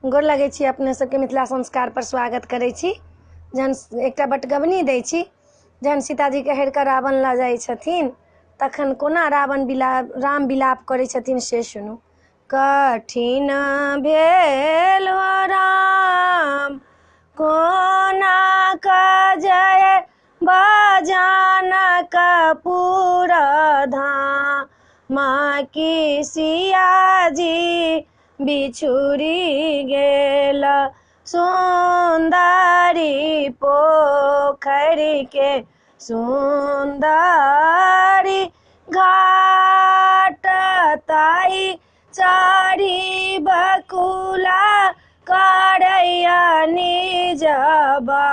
गोर लगै छी अपने सबके मिथिला संस्कार पर स्वागत करै छी। जहन एकटा बटगबनी दै छी, जहन सीताजी के हरि कऽ रावण लऽ जाइ छथिन तखन कोना राम विलाप करै छथिन से सुनू। कठिन भेल हो राम कोना कऽ जय बजनक पुर धाम की सियाजी बिछुड़ी गेल सुंदरी पोखरि के सुंदरी घाट ताई चढ़ी बकुला करैया निजबा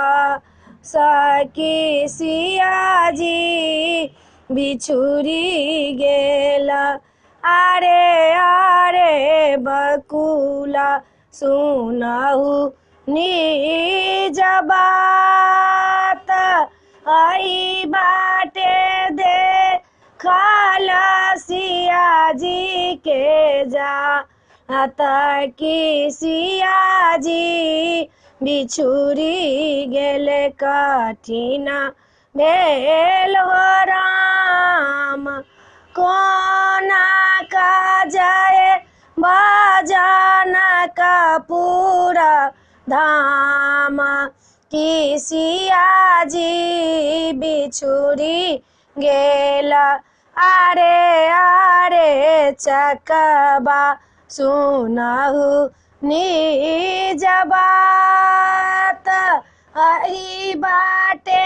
सखी सियाजी बिछुड़ी गेल। आरे आरे बकुला सुनहु निज बात आई बाटे देखल सियाजी के जात की सियाजी बिछुड़ी गेल। कठिन भेल हो राम कोना का जय बजनक पुर धाम की सियाजी बिछुड़ी गेल। आरे आरे चकबा सुनहु निज बात आई बाटे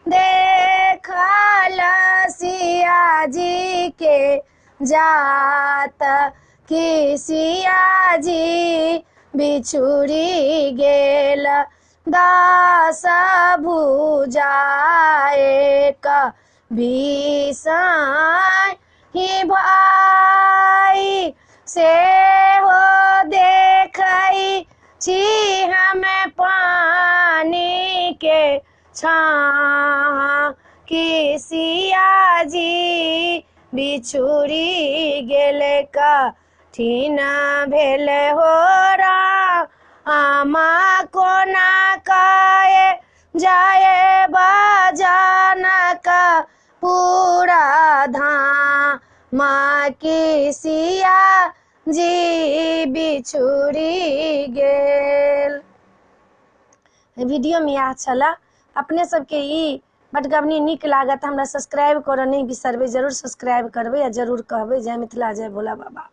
देखल सियाजी के जात की सियाजी बिछुड़ी गेल। 10 भुजा एक बिसहि भाई से हो देखै छी हमें पानी के छाह की सियाजी बिछुड़ी गेल। कठिन भेल हो राम कोना कए जय बजनक पुर धाम की सियाजी बिछुड़ी गेल। वीडियो में यह छला। अपने सबके ई बटगबनी नीक लागत हमरा सब्सक्राइब करऽ नहीं बिसरबै, जरूर सब्सक्राइब करबै आ जरूर कहबै जय मिथिला जय भोला बाबा।